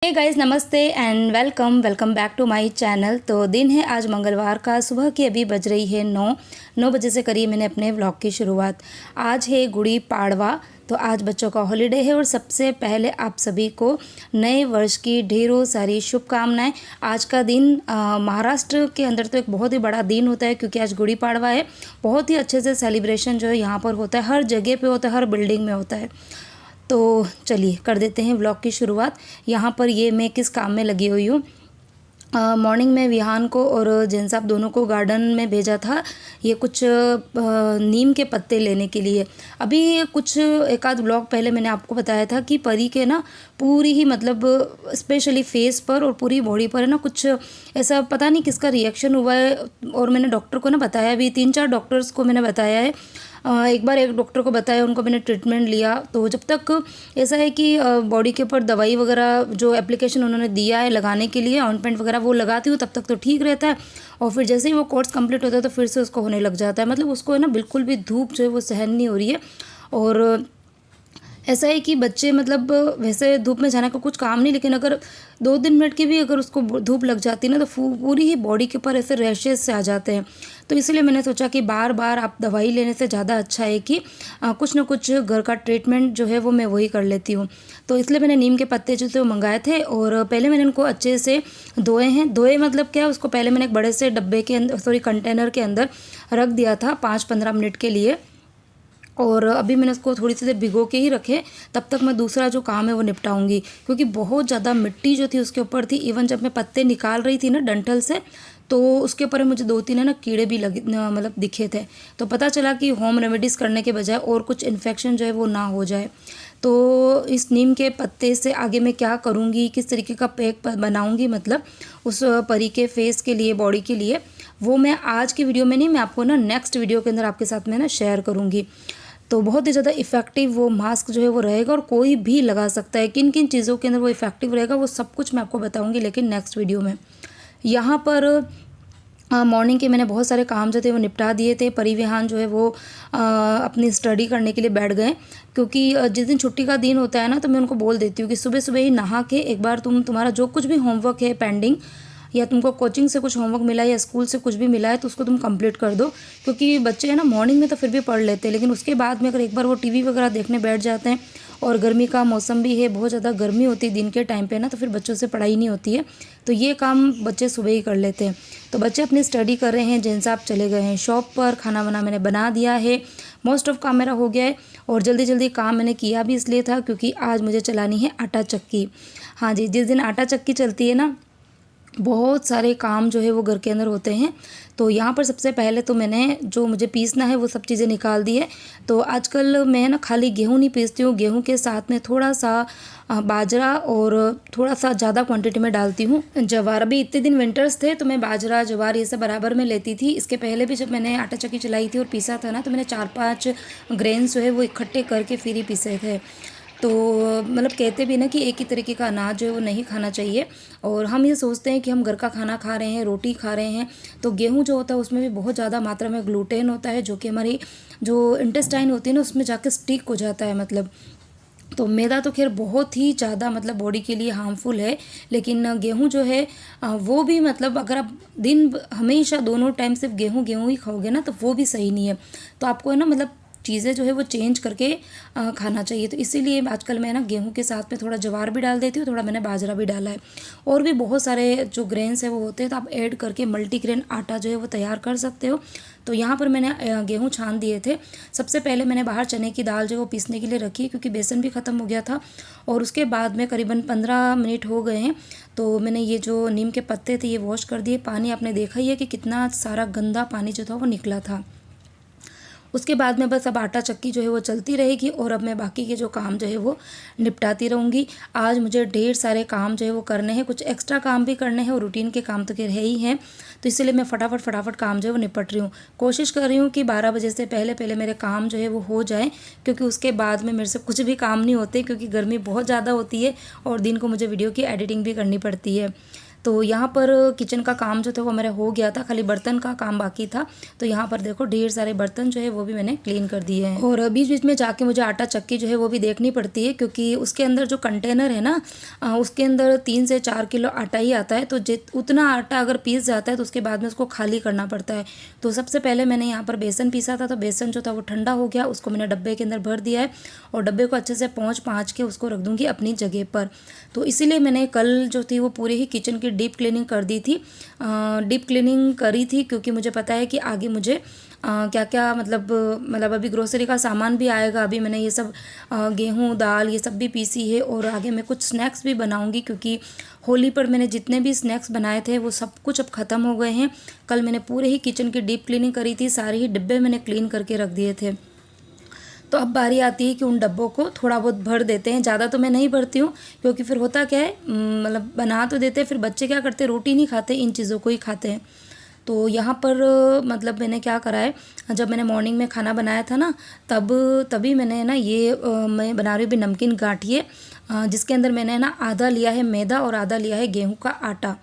हे guys, नमस्ते and welcome back to my channel. तो दिन है आज मंगलवार का, सुबह की अभी बज रही है 9 बजे से करी मैंने अपने व्लॉग की शुरुआत। आज है गुड़ी पाड़वा, तो आज बच्चों का हॉलीडे है और सबसे पहले आप सभी को नए वर्ष की ढेरों सारी शुभकामनाएं। आज का दिन महाराष्ट्र के अंदर तो एक बहुत ही बड़ा दिन होता है क्योंकि आज गुड़ी पाड़वा है। बहुत ही अच्छे से सेलिब्रेशन जो है यहाँ पर होता है, हर जगह पे होता है, हर बिल्डिंग में होता है। तो चलिए कर देते हैं व्लॉग की शुरुआत। यहाँ पर ये मैं किस काम में लगी हुई हूँ। मॉर्निंग में विहान को और जैन साहब दोनों को गार्डन में भेजा था ये कुछ नीम के पत्ते लेने के लिए। अभी कुछ एक आध व्लॉग पहले मैंने आपको बताया था कि परी के ना पूरी ही मतलब स्पेशली फेस पर और पूरी बॉडी पर है ना कुछ ऐसा पता नहीं किसका रिएक्शन हुआ है। और मैंने डॉक्टर को ना बताया भी, 3-4 डॉक्टर्स को मैंने बताया है। एक बार एक डॉक्टर को बताया, उनको मैंने ट्रीटमेंट लिया। तो जब तक ऐसा है कि बॉडी के ऊपर दवाई वगैरह जो एप्लीकेशन उन्होंने दिया है लगाने के लिए, ऑइंटमेंट वगैरह वो लगाती हूँ, तब तक तो ठीक रहता है। और फिर जैसे ही वो कोर्स कंप्लीट होता है तो फिर से उसको होने लग जाता है। मतलब उसको है ना बिल्कुल भी धूप जो है वो सहन नहीं हो रही है। और ऐसा है कि बच्चे मतलब वैसे धूप में जाने का कुछ काम नहीं, लेकिन अगर 2-3 मिनट की भी अगर उसको धूप लग जाती है ना तो पूरी ही बॉडी के ऊपर ऐसे रैशेस से आ जाते हैं। तो इसलिए मैंने सोचा कि बार बार आप दवाई लेने से ज़्यादा अच्छा है कि कुछ ना कुछ घर का ट्रीटमेंट जो है वो मैं वही कर लेती हूँ। तो इसलिए मैंने नीम के पत्ते जो थे वो मंगाए थे और पहले मैंने उनको अच्छे से धोए हैं। धोए मतलब क्या, उसको पहले मैंने एक बड़े से डब्बे के अंदर कंटेनर के अंदर रख दिया था 5-15 मिनट के लिए। और अभी मैंने उसको थोड़ी सी देर भिगो के ही रखे, तब तक मैं दूसरा जो काम है वो निपटाऊंगी। क्योंकि बहुत ज़्यादा मिट्टी जो थी उसके ऊपर थी। इवन जब मैं पत्ते निकाल रही थी ना डंठल से, तो उसके ऊपर मुझे 2-3 है ना कीड़े भी लगे मतलब दिखे थे। तो पता चला कि होम रेमेडीज़ करने के बजाय और कुछ इन्फेक्शन जो है वो ना हो जाए। तो इस नीम के पत्ते से आगे मैं क्या करूँगी, किस तरीके का पैक बनाऊँगी मतलब उस परी के फेस के लिए, बॉडी के लिए, वो मैं आज की वीडियो में नहीं, मैं आपको ना नेक्स्ट वीडियो के अंदर आपके साथ में ना शेयर करूँगी। तो बहुत ही ज़्यादा इफ़ेक्टिव वो मास्क जो है वो रहेगा और कोई भी लगा सकता है। किन किन चीज़ों के अंदर वो इफ़ेक्टिव रहेगा वो सब कुछ मैं आपको बताऊंगी, लेकिन नेक्स्ट वीडियो में। यहाँ पर मॉर्निंग के मैंने बहुत सारे काम जो थे वो निपटा दिए थे। परिविहान जो है वो अपनी स्टडी करने के लिए बैठ गए। क्योंकि जिस दिन छुट्टी का दिन होता है ना तो मैं उनको बोल देती हूँ कि सुबह सुबह ही नहा के एक बार तुम्हारा जो कुछ भी होमवर्क है पेंडिंग, या तुमको कोचिंग से कुछ होमवर्क मिला है या स्कूल से कुछ भी मिला है, तो उसको तुम कंप्लीट कर दो। क्योंकि बच्चे हैं ना मॉर्निंग में तो फिर भी पढ़ लेते हैं, लेकिन उसके बाद में अगर एक बार वो टीवी वगैरह देखने बैठ जाते हैं, और गर्मी का मौसम भी है, बहुत ज़्यादा गर्मी होती है दिन के टाइम पे ना, तो फिर बच्चों से पढ़ाई नहीं होती है। तो ये काम बच्चे सुबह ही कर लेते हैं। तो बच्चे अपनी स्टडी कर रहे हैं, जैन साहब चले गए हैं शॉप पर, खाना वाना मैंने बना दिया है, मोस्ट ऑफ काम मेरा हो गया है। और जल्दी जल्दी काम मैंने किया भी इसलिए था क्योंकि आज मुझे चलानी है आटा चक्की। हाँ जी, जिस दिन आटा चक्की चलती है ना, बहुत सारे काम जो है वो घर के अंदर होते हैं। तो यहाँ पर सबसे पहले तो मैंने जो मुझे पीसना है वो सब चीज़ें निकाल दी है। तो आजकल मैं ना खाली गेहूँ नहीं पीसती हूँ, गेहूँ के साथ में थोड़ा सा बाजरा और थोड़ा सा ज़्यादा क्वांटिटी में डालती हूँ जवार। अभी इतने दिन विंटर्स थे तो मैं बाजरा जवार ये सब बराबर में लेती थी। इसके पहले भी जब मैंने आटा चक्की चलाई थी और पीसा था ना, तो मैंने 4-5 ग्रेन्स जो है वो इकट्ठे करके फिर ही पीसे थे। तो मतलब कहते भी ना कि एक ही तरीके का अनाज जो है वो नहीं खाना चाहिए। और हम ये सोचते हैं कि हम घर का खाना खा रहे हैं, रोटी खा रहे हैं। तो गेहूं जो होता है उसमें भी बहुत ज़्यादा मात्रा में ग्लूटेन होता है, जो कि हमारी जो इंटेस्टाइन होती है ना उसमें जाकर स्टिक हो जाता है मतलब। तो मैदा तो खैर बहुत ही ज़्यादा मतलब बॉडी के लिए हार्मफुल है, लेकिन गेहूं जो है वो भी मतलब अगर आप दिन हमेशा दोनों टाइम सिर्फ गेहूं गेहूं ही खाओगे ना तो वो भी सही नहीं है। तो आपको है ना मतलब चीज़ें जो है वो चेंज करके खाना चाहिए। तो इसीलिए आजकल मैं ना गेहूं के साथ में थोड़ा जवार भी डाल देती हूँ, थोड़ा मैंने बाजरा भी डाला है। और भी बहुत सारे जो ग्रेन्स है वो होते हैं, तो आप ऐड करके मल्टीग्रेन आटा जो है वो तैयार कर सकते हो। तो यहाँ पर मैंने गेहूं छान दिए थे। सबसे पहले मैंने बाहर चने की दाल जो है वो पीसने के लिए रखी, क्योंकि बेसन भी ख़त्म हो गया था। और उसके बाद में करीबन 15 मिनट हो गए हैं। तो मैंने ये जो नीम के पत्ते थे ये वॉश कर दिए। पानी आपने देखा ही है कि कितना सारा गंदा पानी जो था वो निकला था। उसके बाद में बस अब आटा चक्की जो है वो चलती रहेगी और अब मैं बाकी के जो काम जो है वो निपटाती रहूँगी। आज मुझे ढेर सारे काम जो है वो करने हैं, कुछ एक्स्ट्रा काम भी करने हैं और रूटीन के काम तो खैर है ही हैं। तो इसलिए मैं फटाफट काम जो है वो निपट रही हूँ। कोशिश कर रही हूँ कि 12 बजे से पहले पहले मेरे काम जो है वो हो जाए, क्योंकि उसके बाद में मेरे से कुछ भी काम नहीं होते, क्योंकि गर्मी बहुत ज़्यादा होती है और दिन को मुझे वीडियो की एडिटिंग भी करनी पड़ती है। तो यहाँ पर किचन का काम जो था वो मेरा हो गया था, खाली बर्तन का काम बाकी था। तो यहाँ पर देखो ढेर सारे बर्तन जो है वो भी मैंने क्लीन कर दिए हैं। और बीच बीच में जाके मुझे आटा चक्की जो है वो भी देखनी पड़ती है, क्योंकि उसके अंदर जो कंटेनर है ना उसके अंदर 3 से 4 किलो आटा ही आता है। तो उतना आटा अगर पीस जाता है तो उसके बाद में उसको खाली करना पड़ता है। तो सबसे पहले मैंने यहाँ पर बेसन पीसा था, तो बेसन जो था वो ठंडा हो गया, उसको मैंने डब्बे के अंदर भर दिया है और डब्बे को अच्छे से पोंछ के उसको रख दूँगी अपनी जगह पर। तो इसीलिए मैंने कल जो थी वो पूरी ही किचन की डीप क्लीनिंग कर दी थी, डीप क्लीनिंग करी थी, क्योंकि मुझे पता है कि आगे मुझे क्या क्या मतलब अभी ग्रोसरी का सामान भी आएगा। अभी मैंने ये सब गेहूँ दाल ये सब भी पीसी है, और आगे मैं कुछ स्नैक्स भी बनाऊंगी, क्योंकि होली पर मैंने जितने भी स्नैक्स बनाए थे वो सब कुछ अब ख़त्म हो गए हैं। कल मैंने पूरे ही किचन की डीप क्लीनिंग करी थी, सारे ही डिब्बे मैंने क्लीन करके रख दिए थे। तो अब बारी आती है कि उन डब्बों को थोड़ा बहुत भर देते हैं। ज़्यादा तो मैं नहीं भरती हूँ, क्योंकि फिर होता क्या है, मतलब बना तो देते हैं, फिर बच्चे क्या करते हैं, रोटी नहीं खाते, इन चीज़ों को ही खाते हैं। तो यहाँ पर मतलब मैंने क्या करा है, जब मैंने मॉर्निंग में खाना बनाया था ना तभी मैंने ना ये मैं बना रही हूँ भी नमकीन गाठिए, जिसके अंदर मैंने ना आधा लिया है मैदा और आधा लिया है गेहूं का आटा।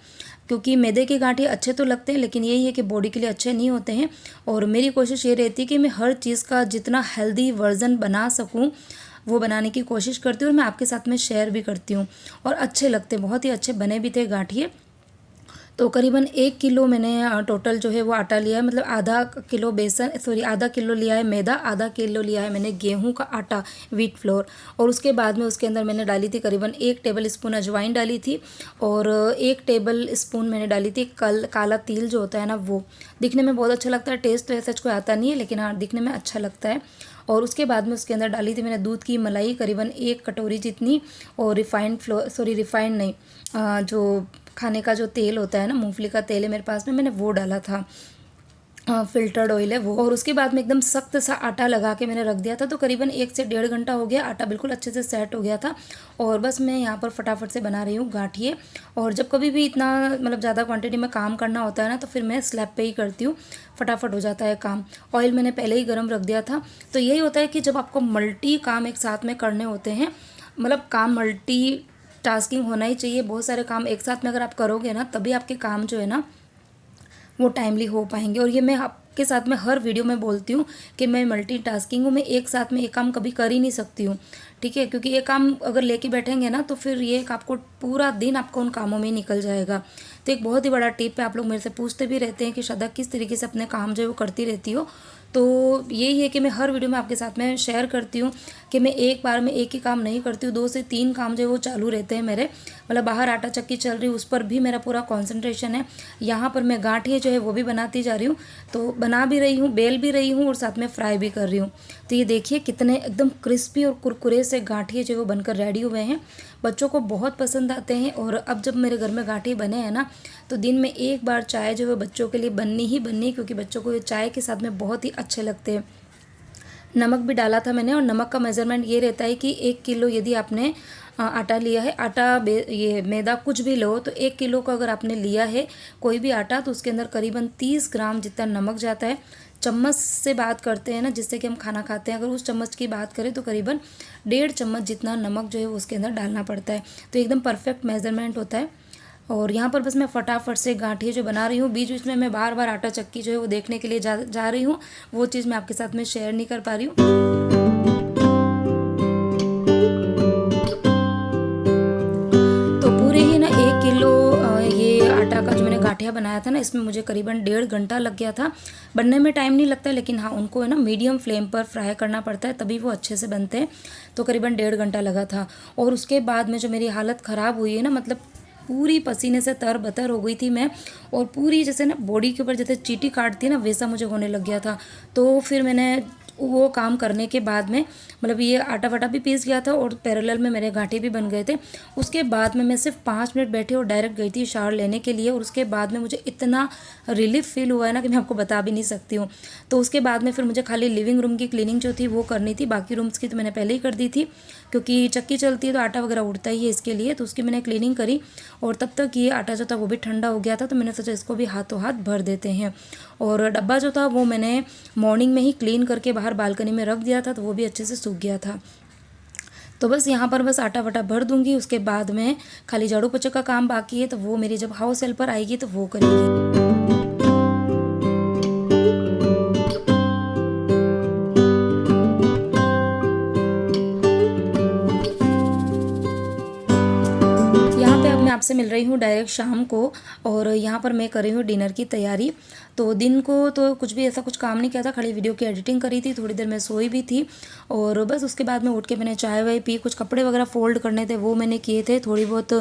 क्योंकि मैदे के गांठिए अच्छे तो लगते हैं, लेकिन यही है कि बॉडी के लिए अच्छे नहीं होते हैं। और मेरी कोशिश ये रहती है कि मैं हर चीज़ का जितना हेल्दी वर्जन बना सकूं वो बनाने की कोशिश करती हूँ, और मैं आपके साथ में शेयर भी करती हूँ। और अच्छे लगते, बहुत ही अच्छे बने भी थे गांठिए। तो करीबन 1 किलो मैंने टोटल जो है वो आटा लिया है, मतलब आधा किलो लिया है मैदा, आधा किलो लिया है मैंने गेहूं का आटा व्हीट फ्लोर। और उसके बाद में उसके अंदर मैंने डाली थी करीबन 1 टेबल स्पून अजवाइन डाली थी, और 1 टेबल स्पून मैंने डाली थी काला तिल जो होता है ना वो। दिखने में बहुत अच्छा लगता है, टेस्ट तो ऐसा कोई आता नहीं है, लेकिन हाँ दिखने में अच्छा लगता है। और उसके बाद में उसके अंदर डाली थी मैंने दूध की मलाई करीबन 1 कटोरी जितनी, और रिफाइंड नहीं, जो खाने का जो तेल होता है ना, मूंगफली का तेल है मेरे पास में, मैंने वो डाला था, फिल्टर्ड ऑयल है वो। और उसके बाद में एकदम सख्त सा आटा लगा के मैंने रख दिया था। तो करीबन 1 से 1.5 घंटा हो गया, आटा बिल्कुल अच्छे से सेट हो गया था। और बस मैं यहाँ पर फटाफट से बना रही हूँ गाठिए। और जब कभी भी इतना मतलब ज़्यादा क्वांटिटी में काम करना होता है ना, तो फिर मैं स्लैब पे ही करती हूँ, फटाफट हो जाता है काम। ऑयल मैंने पहले ही गर्म रख दिया था। तो यही होता है कि जब आपको मल्टी काम एक साथ में करने होते हैं, मतलब काम मल्टी टास्किंग होना ही चाहिए, बहुत सारे काम एक साथ में अगर आप करोगे ना, तभी आपके काम जो है ना वो टाइमली हो पाएंगे। और ये मैं आपके साथ में हर वीडियो में बोलती हूँ कि मैं मल्टीटास्किंग हूँ, मैं एक साथ में एक काम कभी कर ही नहीं सकती हूँ, ठीक है। क्योंकि ये काम अगर लेके बैठेंगे ना, तो फिर ये आपको पूरा दिन आपको उन कामों में ही निकल जाएगा। तो एक बहुत ही बड़ा टिप है, आप लोग मेरे से पूछते भी रहते हैं कि श्रद्धा किस तरीके से अपने काम जो है वो करती रहती हो। तो यही है कि मैं हर वीडियो में आपके साथ में शेयर करती हूँ कि मैं एक बार में एक ही काम नहीं करती हूँ, 2 से 3 काम जो है वो चालू रहते हैं मेरे। मतलब बाहर आटा चक्की चल रही है, उस पर भी मेरा पूरा कंसंट्रेशन है। यहाँ पर मैं गांठिए जो है वो भी बनाती जा रही हूँ, तो बना भी रही हूँ, बेल भी रही हूँ, और साथ में फ्राई भी कर रही हूँ। तो ये देखिए कितने एकदम क्रिस्पी और कुरकुरे से गांठिए जो है वो बनकर रेडी हुए हैं। बच्चों को बहुत पसंद आते हैं। और अब जब मेरे घर में गांठिए बने हैं ना, तो दिन में एक बार चाय जो है बच्चों के लिए बननी ही बननी, क्योंकि बच्चों को ये चाय के साथ में बहुत ही अच्छे लगते हैं। नमक भी डाला था मैंने, और नमक का मेज़रमेंट ये रहता है कि 1 किलो यदि आपने आटा लिया है, ये मैदा कुछ भी लो, तो 1 किलो का अगर आपने लिया है कोई भी आटा, तो उसके अंदर करीबन 30 ग्राम जितना नमक जाता है। चम्मच से बात करते हैं ना, जिससे कि हम खाना खाते हैं, अगर उस चम्मच की बात करें तो करीबन 1.5 चम्मच जितना नमक जो है वो उसके अंदर डालना पड़ता है। तो एकदम परफेक्ट मेज़रमेंट होता है। और यहाँ पर बस मैं फटाफट से गांठिए जो बना रही हूँ, बीच बीच में मैं बार बार आटा चक्की जो है वो देखने के लिए जा रही हूँ, वो चीज़ मैं आपके साथ में शेयर नहीं कर पा रही हूँ। तो पूरे ही ना 1 किलो ये आटा का जो मैंने गाठिया बनाया था ना, इसमें मुझे करीबन 1.5 घंटा लग गया था। बनने में टाइम नहीं लगता, लेकिन हाँ उनको है ना मीडियम फ्लेम पर फ्राई करना पड़ता है, तभी वो अच्छे से बनते हैं। तो करीबन 1.5 घंटा लगा था। और उसके बाद में जो मेरी हालत ख़राब हुई है ना, मतलब पूरी पसीने से तरबतर हो गई थी मैं, और पूरी जैसे ना बॉडी के ऊपर जैसे चींटी काटती है ना, वैसा मुझे होने लग गया था। तो फिर मैंने वो काम करने के बाद में, मतलब ये आटा वाटा भी पीस गया था और पैरेलल में मेरे गांठे भी बन गए थे। उसके बाद में मैं सिर्फ 5 मिनट बैठी और डायरेक्ट गई थी शावर लेने के लिए, और उसके बाद में मुझे इतना रिलीफ फील हुआ है ना कि मैं आपको बता भी नहीं सकती हूँ। तो उसके बाद में फिर मुझे खाली लिविंग रूम की क्लीनिंग जो थी वो करनी थी, बाकी रूम्स की तो मैंने पहले ही कर दी थी, क्योंकि चक्की चलती है तो आटा वगैरह उड़ता ही है इसके लिए। तो उसकी मैंने क्लीनिंग करी, और तब तक ये आटा जो था वो भी ठंडा हो गया था। तो मैंने सोचा इसको भी हाथों हाथ भर देते हैं। और डब्बा जो था वो मैंने मॉर्निंग में ही क्लीन करके बाहर बालकनी में रख दिया था, तो वो भी अच्छे से सूख गया था। तो बस यहाँ पर बस आटा वाटा भर दूँगी। उसके बाद में खाली झाड़ू पोछे का काम बाकी है, तो वो मेरी जब हाउस हेल्पर आएगी तो वो करेगी। मैं आपसे मिल रही हूँ डायरेक्ट शाम को, और यहाँ पर मैं कर रही हूँ डिनर की तैयारी। तो दिन को तो कुछ भी ऐसा कुछ काम नहीं किया था, खाली वीडियो की एडिटिंग करी थी, थोड़ी देर मैं सोई भी थी, और बस उसके बाद में उठ के मैंने चाय वाय पी, कुछ कपड़े वगैरह फोल्ड करने थे वो मैंने किए थे, थोड़ी बहुत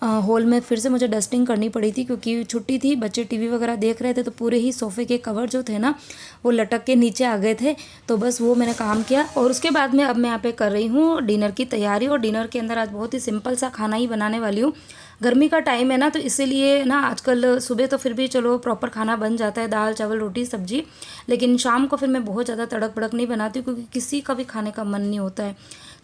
हॉल में फिर से मुझे डस्टिंग करनी पड़ी थी क्योंकि छुट्टी थी, बच्चे टीवी वगैरह देख रहे थे, तो पूरे ही सोफ़े के कवर जो थे ना वो लटक के नीचे आ गए थे। तो बस वो मैंने काम किया, और उसके बाद में अब मैं यहाँ पे कर रही हूँ डिनर की तैयारी। और डिनर के अंदर आज बहुत ही सिंपल सा खाना ही बनाने वाली हूँ। गर्मी का टाइम है ना, तो इसीलिए ना आजकल सुबह तो फिर भी चलो प्रॉपर खाना बन जाता है, दाल चावल रोटी सब्जी, लेकिन शाम को फिर मैं बहुत ज़्यादा तड़क भड़क नहीं बनाती क्योंकि किसी का भी खाने का मन नहीं होता है।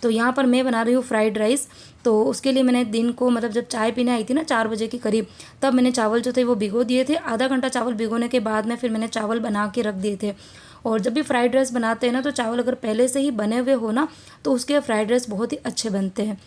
तो यहाँ पर मैं बना रही हूँ फ्राइड राइस। तो उसके लिए मैंने दिन को मतलब जब चाय पीने आई थी ना 4 बजे के करीब, तब मैंने चावल जो थे वो भिगो दिए थे। आधा घंटा चावल भिगोने के बाद में फिर मैंने चावल बना के रख दिए थे। और जब भी फ्राइड राइस बनाते हैं ना, तो चावल अगर पहले से ही बने हुए हो ना, तो उसके फ्राइड राइस बहुत ही अच्छे बनते हैं।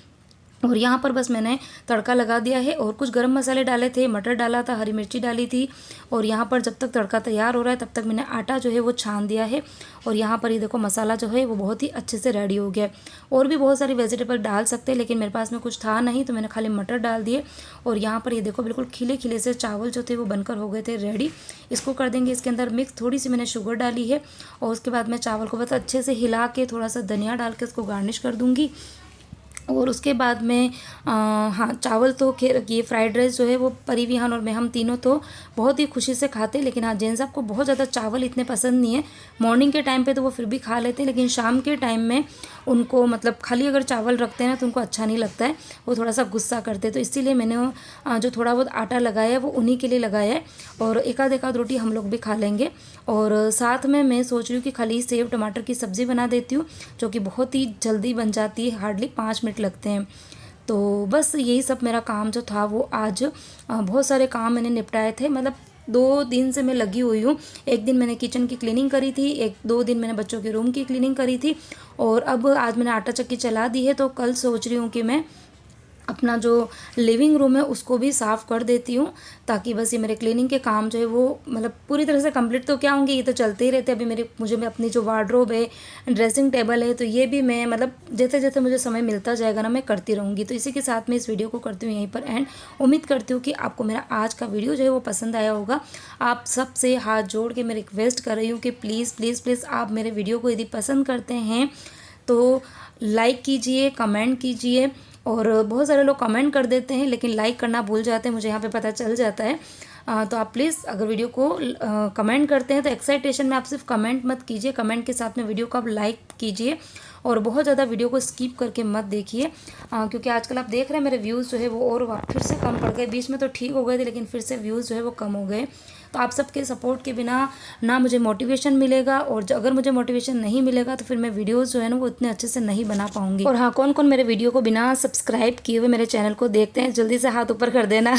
और यहाँ पर बस मैंने तड़का लगा दिया है, और कुछ गरम मसाले डाले थे, मटर डाला था, हरी मिर्ची डाली थी। और यहाँ पर जब तक तड़का तैयार हो रहा है तब तक मैंने आटा जो है वो छान दिया है। और यहाँ पर ये देखो मसाला जो है वो बहुत ही अच्छे से रेडी हो गया है। और भी बहुत सारी वेजिटेबल डाल सकते हैं, लेकिन मेरे पास में कुछ था नहीं, तो मैंने खाली मटर डाल दिए। और यहाँ पर ये देखो बिल्कुल खिले खिले से चावल जो थे वो बनकर हो गए थे रेडी। इसको कर देंगे इसके अंदर मिक्स, थोड़ी सी मैंने शुगर डाली है। और उसके बाद मैं चावल को बस अच्छे से हिला के थोड़ा सा धनिया डाल के उसको गार्निश कर दूँगी। और उसके बाद में हाँ, चावल तो खैर ये फ्राइड राइस जो है वो परिविहान और मैं हम तीनों तो बहुत ही खुशी से खाते, लेकिन हाँ जेंट्स साहब को बहुत ज़्यादा चावल इतने पसंद नहीं है। मॉर्निंग के टाइम पे तो वो फिर भी खा लेते हैं, लेकिन शाम के टाइम में उनको मतलब खाली अगर चावल रखते हैं ना तो उनको अच्छा नहीं लगता है, वो थोड़ा सा गुस्सा करते हैं। तो इसीलिए मैंने जो थोड़ा बहुत आटा लगाया है वो उन्हीं के लिए लगाया है, और एक आध रोटी हम लोग भी खा लेंगे। और साथ में मैं सोच रही हूँ कि खाली सेव टमाटर की सब्ज़ी बना देती हूँ, जो कि बहुत ही जल्दी बन जाती है, हार्डली 5 मिनट लगते हैं। तो बस यही सब मेरा काम जो था वो आज बहुत सारे काम मैंने निपटाए थे, मतलब 2 दिन से मैं लगी हुई हूँ। एक दिन मैंने किचन की क्लीनिंग करी थी, 1-2 दिन मैंने बच्चों के रूम की क्लीनिंग करी थी, और अब आज मैंने आटा चक्की चला दी है। तो कल सोच रही हूँ कि मैं अपना जो लिविंग रूम है उसको भी साफ़ कर देती हूँ, ताकि बस ये मेरे क्लीनिंग के काम जो है वो मतलब पूरी तरह से कंप्लीट तो क्या होंगे, ये तो चलते ही रहते हैं। अभी मुझे अपनी जो वार्डरोब है, ड्रेसिंग टेबल है, तो ये भी मैं मतलब जैसे जैसे मुझे समय मिलता जाएगा ना मैं करती रहूँगी। तो इसी के साथ मैं इस वीडियो को करती हूँ यहीं पर एंड। उम्मीद करती हूँ कि आपको मेरा आज का वीडियो जो है वो पसंद आया होगा। आप सबसे हाथ जोड़ के मैं रिक्वेस्ट कर रही हूँ कि प्लीज़ प्लीज़ प्लीज़ आप मेरे वीडियो को यदि पसंद करते हैं तो लाइक कीजिए, कमेंट कीजिए। और बहुत सारे लोग कमेंट कर देते हैं लेकिन लाइक करना भूल जाते हैं, मुझे यहाँ पे पता चल जाता है। तो आप प्लीज़ अगर वीडियो को कमेंट करते हैं तो एक्साइटेशन में आप सिर्फ कमेंट मत कीजिए, कमेंट के साथ में वीडियो को आप लाइक कीजिए। और बहुत ज़्यादा वीडियो को स्किप करके मत देखिए, क्योंकि आजकल आप देख रहे हैं मेरे व्यूज़ जो है वो और फिर से कम पड़ गए। बीच में तो ठीक हो गए थे, लेकिन फिर से व्यूज़ जो है वो कम हो गए। तो आप सबके सपोर्ट के बिना ना मुझे मोटिवेशन मिलेगा, और अगर मुझे मोटिवेशन नहीं मिलेगा तो फिर मैं वीडियोज़ जो है ना वो इतने अच्छे से नहीं बना पाऊँगी। और हाँ, कौन कौन मेरे वीडियो को बिना सब्सक्राइब किए हुए मेरे चैनल को देखते हैं, जल्दी से हाथ ऊपर कर देना।